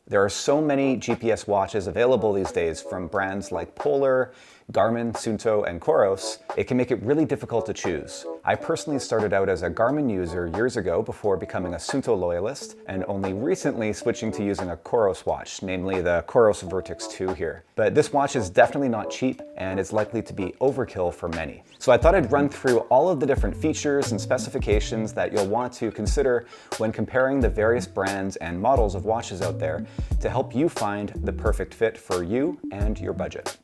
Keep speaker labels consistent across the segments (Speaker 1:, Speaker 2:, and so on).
Speaker 1: There are so many GPS watches available these days from brands like Polar, Garmin, Suunto, and Coros, it can make it really difficult to choose. I personally started out as a Garmin user years ago before becoming a Suunto loyalist, and only recently switching to using a Coros watch, namely the Coros Vertix 2 here. But this watch is definitely not cheap, and it's likely to be overkill for many. So I thought I'd run through all of the different features and specifications that you'll want to consider when comparing the various brands and models of watches out there to help you find the perfect fit for you and your budget.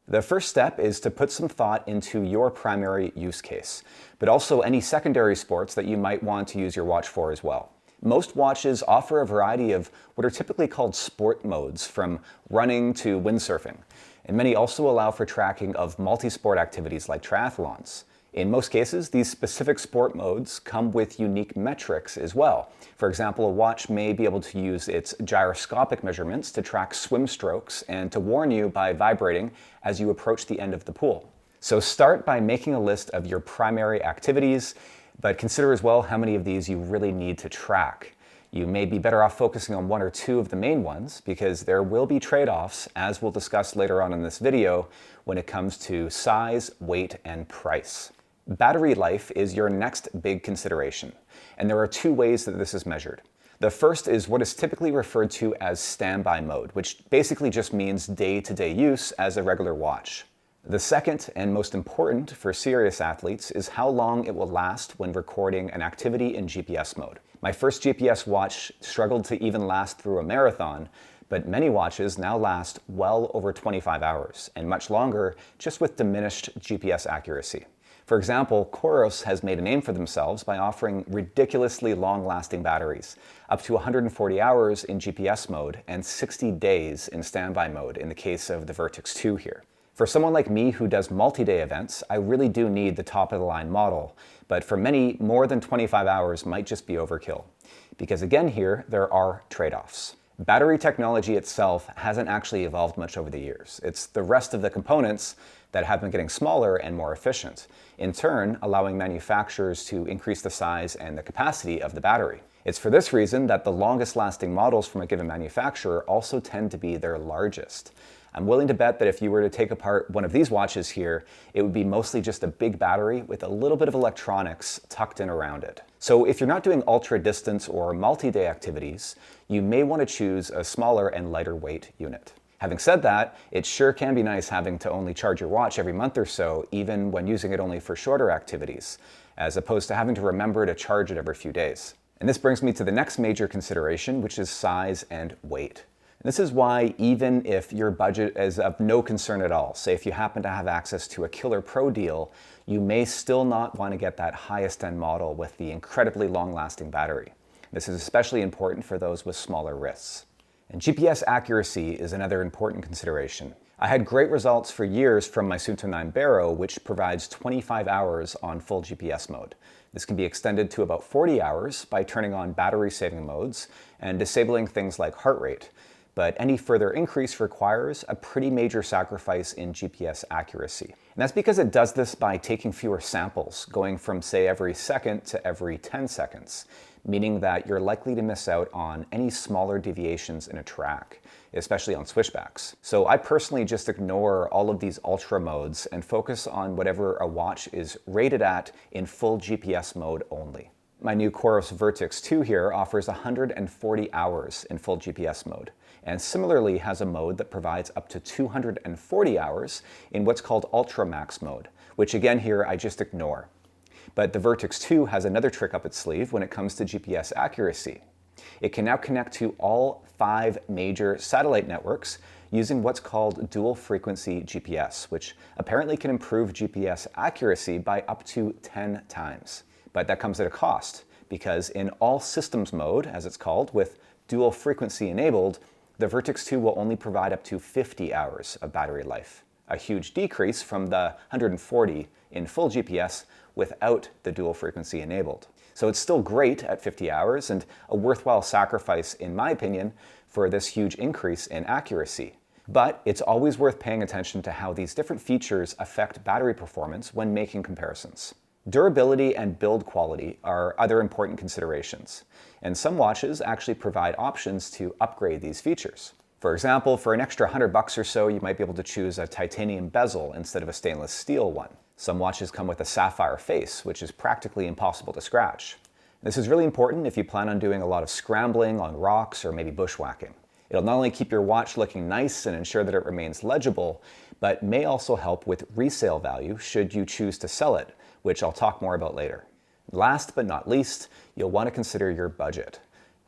Speaker 1: The first step is to put some thought into your primary use case, but also any secondary sports that you might want to use your watch for as well. Most watches offer a variety of what are typically called sport modes, from running to windsurfing, and many also allow for tracking of multi-sport activities like triathlons. In most cases, these specific sport modes come with unique metrics as well. For example, a watch may be able to use its gyroscopic measurements to track swim strokes and to warn you by vibrating as you approach the end of the pool. So start by making a list of your primary activities, but consider as well how many of these you really need to track. You may be better off focusing on one or two of the main ones, because there will be trade-offs, as we'll discuss later on in this video, when it comes to size, weight, and price. Battery life is your next big consideration, and there are two ways that this is measured. The first is what is typically referred to as standby mode, which basically just means day-to-day use as a regular watch. The second, and most important for serious athletes, is how long it will last when recording an activity in GPS mode. My first GPS watch struggled to even last through a marathon, but many watches now last well over 25 hours, and much longer just with diminished GPS accuracy. For example, Coros has made a name for themselves by offering ridiculously long-lasting batteries, up to 140 hours in GPS mode and 60 days in standby mode in the case of the Vertix 2 here. For someone like me who does multi-day events, I really do need the top-of-the-line model, but for many, more than 25 hours might just be overkill. Because again here, there are trade-offs. Battery technology itself hasn't actually evolved much over the years. It's the rest of the components that have been getting smaller and more efficient, in turn allowing manufacturers to increase the size and the capacity of the battery. It's for this reason that the longest lasting models from a given manufacturer also tend to be their largest. I'm willing to bet that if you were to take apart one of these watches here, it would be mostly just a big battery with a little bit of electronics tucked in around it. So if you're not doing ultra distance or multi-day activities, you may want to choose a smaller and lighter weight unit. Having said that, it sure can be nice having to only charge your watch every month or so, even when using it only for shorter activities, as opposed to having to remember to charge it every few days. And this brings me to the next major consideration, which is size and weight. And this is why, even if your budget is of no concern at all, say if you happen to have access to a killer pro deal, you may still not want to get that highest end model with the incredibly long-lasting battery. This is especially important for those with smaller wrists. And GPS accuracy is another important consideration. I had great results for years from my Suunto 9 Barrow, which provides 25 hours on full GPS mode. This can be extended to about 40 hours by turning on battery saving modes and disabling things like heart rate. But any further increase requires a pretty major sacrifice in GPS accuracy. And that's because it does this by taking fewer samples, going from, say, every second to every 10 seconds, meaning that you're likely to miss out on any smaller deviations in a track, especially on switchbacks. So I personally just ignore all of these ultra modes and focus on whatever a watch is rated at in full GPS mode only. My new Coros Vertix 2 here offers 140 hours in full GPS mode, and similarly has a mode that provides up to 240 hours in what's called Ultra Max mode, which again here I just ignore. But the Vertix 2 has another trick up its sleeve when it comes to GPS accuracy. It can now connect to all 5 major satellite networks using what's called dual frequency GPS, which apparently can improve GPS accuracy by up to 10 times. But that comes at a cost, because in all systems mode, as it's called, with dual frequency enabled, the Vertix 2 will only provide up to 50 hours of battery life, a huge decrease from the 140 in full GPS without the dual frequency enabled. So it's still great at 50 hours and a worthwhile sacrifice, in my opinion, for this huge increase in accuracy. But it's always worth paying attention to how these different features affect battery performance when making comparisons. Durability and build quality are other important considerations, and some watches actually provide options to upgrade these features. For example, for an extra $100 or so, you might be able to choose a titanium bezel instead of a stainless steel one. Some watches come with a sapphire face, which is practically impossible to scratch. This is really important if you plan on doing a lot of scrambling on rocks or maybe bushwhacking. It'll not only keep your watch looking nice and ensure that it remains legible, but may also help with resale value should you choose to sell it, which I'll talk more about later. Last but not least, you'll want to consider your budget.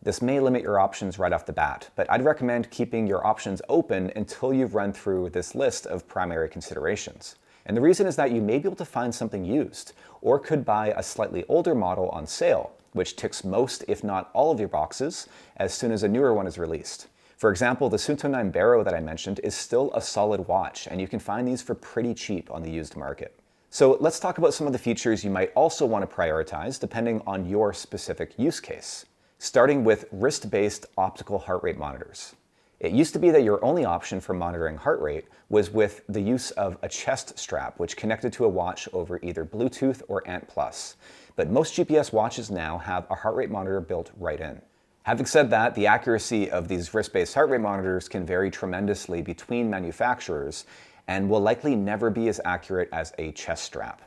Speaker 1: This may limit your options right off the bat, but I'd recommend keeping your options open until you've run through this list of primary considerations. And the reason is that you may be able to find something used, or could buy a slightly older model on sale, which ticks most, if not all of your boxes, as soon as a newer one is released. For example, the Suunto 9 Barrow that I mentioned is still a solid watch, and you can find these for pretty cheap on the used market. So let's talk about some of the features you might also want to prioritize depending on your specific use case. Starting with wrist-based optical heart rate monitors. It used to be that your only option for monitoring heart rate was with the use of a chest strap, which connected to a watch over either Bluetooth or ANT+. But most GPS watches now have a heart rate monitor built right in. Having said that, the accuracy of these wrist-based heart rate monitors can vary tremendously between manufacturers and will likely never be as accurate as a chest strap.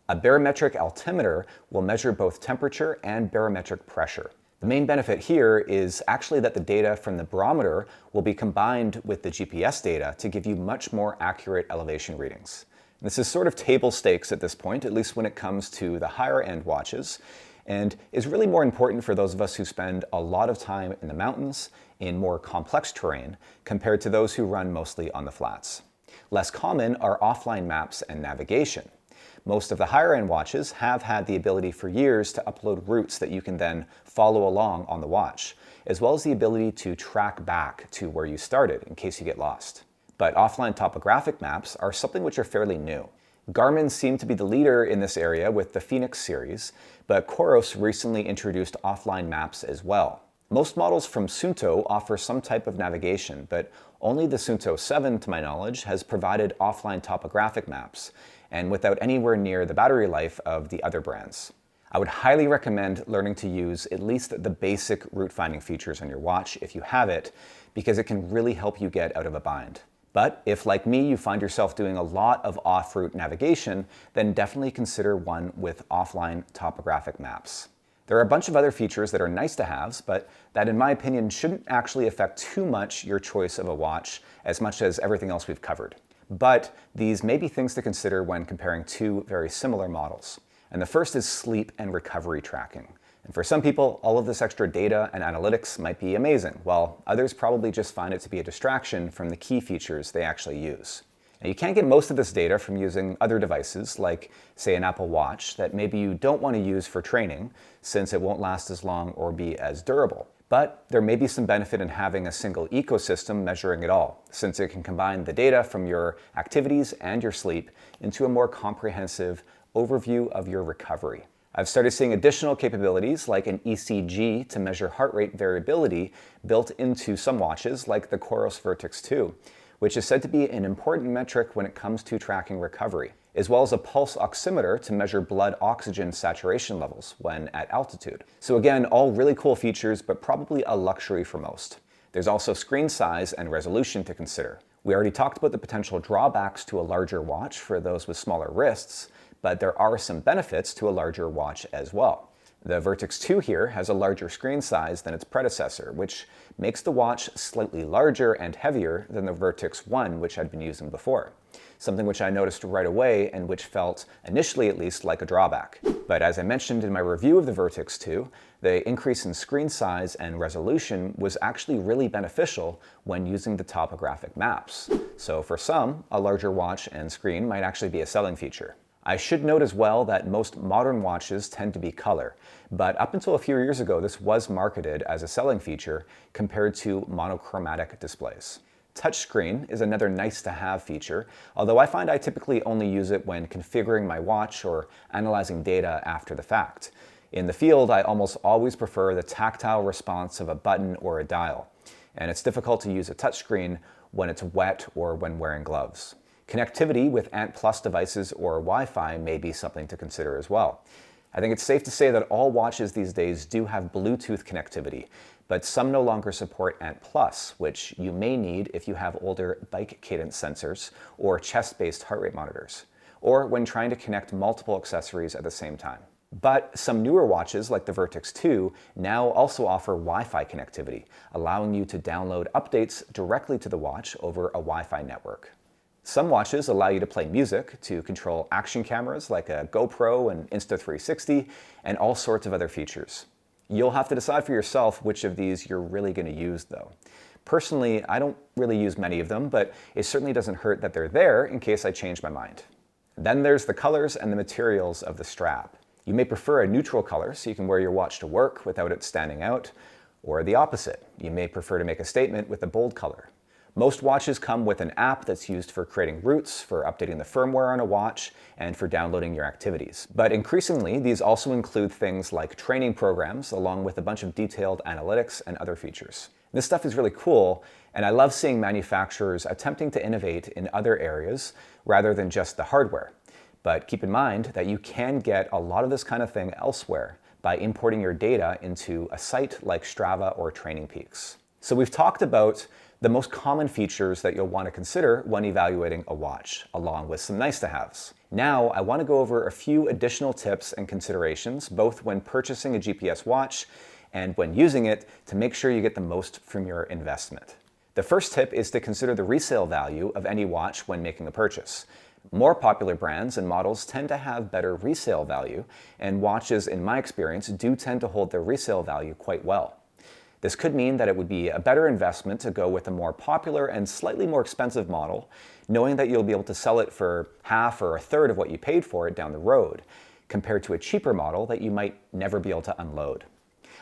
Speaker 1: A barometric altimeter will measure both temperature and barometric pressure. The main benefit here is actually that the data from the barometer will be combined with the GPS data to give you much more accurate elevation readings. This is sort of table stakes at this point, at least when it comes to the higher end watches, and is really more important for those of us who spend a lot of time in the mountains in more complex terrain compared to those who run mostly on the flats. Less common are offline maps and navigation. Most of the higher end watches have had the ability for years to upload routes that you can then follow along on the watch, as well as the ability to track back to where you started in case you get lost. But offline topographic maps are something which are fairly new. Garmin seemed to be the leader in this area with the Phoenix series, but Coros recently introduced offline maps as well. Most models from Suunto offer some type of navigation, but only the Suunto 7, to my knowledge, has provided offline topographic maps, and without anywhere near the battery life of the other brands. I would highly recommend learning to use at least the basic route finding features on your watch if you have it, because it can really help you get out of a bind. But if, like me, you find yourself doing a lot of off-route navigation, then definitely consider one with offline topographic maps. There are a bunch of other features that are nice to haves, but that in my opinion shouldn't actually affect too much your choice of a watch as much as everything else we've covered. But these may be things to consider when comparing two very similar models. And the first is sleep and recovery tracking. And for some people, all of this extra data and analytics might be amazing, while others probably just find it to be a distraction from the key features they actually use. Now, you can't get most of this data from using other devices, like, say, an Apple Watch, that maybe you don't want to use for training, since it won't last as long or be as durable. But there may be some benefit in having a single ecosystem measuring it all, since it can combine the data from your activities and your sleep into a more comprehensive overview of your recovery. I've started seeing additional capabilities like an ECG to measure heart rate variability built into some watches like the Coros Vertex 2, which is said to be an important metric when it comes to tracking recovery, as well as a pulse oximeter to measure blood oxygen saturation levels when at altitude. So again, all really cool features, but probably a luxury for most. There's also screen size and resolution to consider. We already talked about the potential drawbacks to a larger watch for those with smaller wrists, but there are some benefits to a larger watch as well. The Vertex 2 here has a larger screen size than its predecessor, which makes the watch slightly larger and heavier than the Vertex 1, which I'd been using before. Something which I noticed right away and which felt, initially at least, like a drawback. But as I mentioned in my review of the Vertex 2, the increase in screen size and resolution was actually really beneficial when using the topographic maps. So for some, a larger watch and screen might actually be a selling feature. I should note as well that most modern watches tend to be color, but up until a few years ago this was marketed as a selling feature compared to monochromatic displays. Touchscreen is another nice to have feature, although I find I typically only use it when configuring my watch or analyzing data after the fact. In the field, I almost always prefer the tactile response of a button or a dial, and it's difficult to use a touchscreen when it's wet or when wearing gloves. Connectivity with Ant Plus devices or Wi-Fi may be something to consider as well. I think it's safe to say that all watches these days do have Bluetooth connectivity, but some no longer support Ant Plus, which you may need if you have older bike cadence sensors or chest-based heart rate monitors, or when trying to connect multiple accessories at the same time. But some newer watches, like the Vertix 2, now also offer Wi-Fi connectivity, allowing you to download updates directly to the watch over a Wi-Fi network. Some watches allow you to play music, to control action cameras like a GoPro and Insta360, and all sorts of other features. You'll have to decide for yourself which of these you're really going to use, though. Personally, I don't really use many of them, but it certainly doesn't hurt that they're there in case I change my mind. Then there's the colors and the materials of the strap. You may prefer a neutral color so you can wear your watch to work without it standing out, or the opposite. You may prefer to make a statement with a bold color. Most watches come with an app that's used for creating routes, for updating the firmware on a watch, and for downloading your activities. But increasingly, these also include things like training programs, along with a bunch of detailed analytics and other features. This stuff is really cool, and I love seeing manufacturers attempting to innovate in other areas rather than just the hardware. But keep in mind that you can get a lot of this kind of thing elsewhere by importing your data into a site like Strava or Training Peaks. So we've talked about the most common features that you'll want to consider when evaluating a watch, along with some nice-to-haves. Now, I want to go over a few additional tips and considerations, both when purchasing a GPS watch and when using it, to make sure you get the most from your investment. The first tip is to consider the resale value of any watch when making a purchase. More popular brands and models tend to have better resale value, and watches, in my experience, do tend to hold their resale value quite well. This could mean that it would be a better investment to go with a more popular and slightly more expensive model, knowing that you'll be able to sell it for half or a third of what you paid for it down the road, compared to a cheaper model that you might never be able to unload.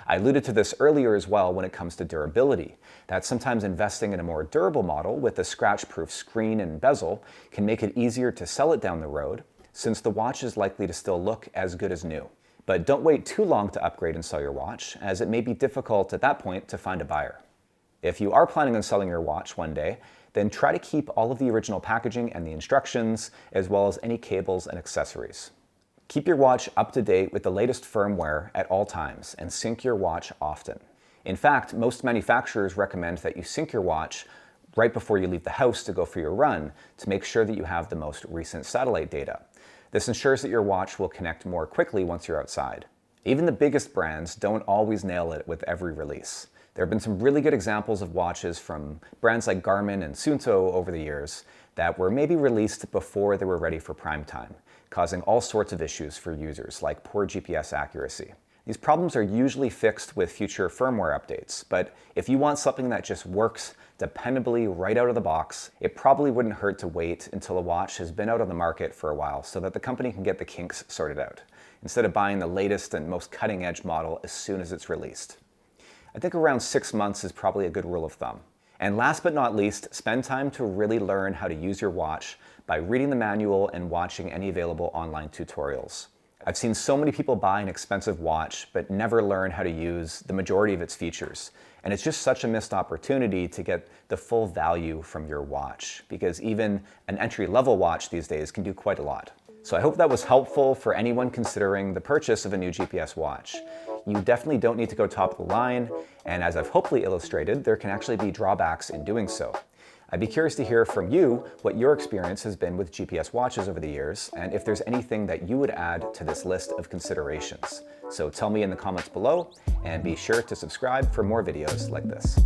Speaker 1: I alluded to this earlier as well when it comes to durability, that sometimes investing in a more durable model with a scratch-proof screen and bezel can make it easier to sell it down the road, since the watch is likely to still look as good as new. But don't wait too long to upgrade and sell your watch, as it may be difficult at that point to find a buyer. If you are planning on selling your watch one day, then try to keep all of the original packaging and the instructions, as well as any cables and accessories. Keep your watch up to date with the latest firmware at all times, and sync your watch often. In fact, most manufacturers recommend that you sync your watch right before you leave the house to go for your run to make sure that you have the most recent satellite data. This ensures that your watch will connect more quickly once you're outside. Even the biggest brands don't always nail it with every release. There have been some really good examples of watches from brands like Garmin and Suunto over the years that were maybe released before they were ready for prime time, causing all sorts of issues for users like poor GPS accuracy. These problems are usually fixed with future firmware updates, but if you want something that just works dependably right out of the box, it probably wouldn't hurt to wait until a watch has been out on the market for a while so that the company can get the kinks sorted out, instead of buying the latest and most cutting-edge model as soon as it's released. I think around 6 months is probably a good rule of thumb. And last but not least, spend time to really learn how to use your watch by reading the manual and watching any available online tutorials. I've seen so many people buy an expensive watch but never learn how to use the majority of its features. And it's just such a missed opportunity to get the full value from your watch, because even an entry-level watch these days can do quite a lot. So I hope that was helpful for anyone considering the purchase of a new GPS watch. You definitely don't need to go top of the line, and as I've hopefully illustrated, there can actually be drawbacks in doing so. I'd be curious to hear from you what your experience has been with GPS watches over the years, and if there's anything that you would add to this list of considerations. So tell me in the comments below, and be sure to subscribe for more videos like this.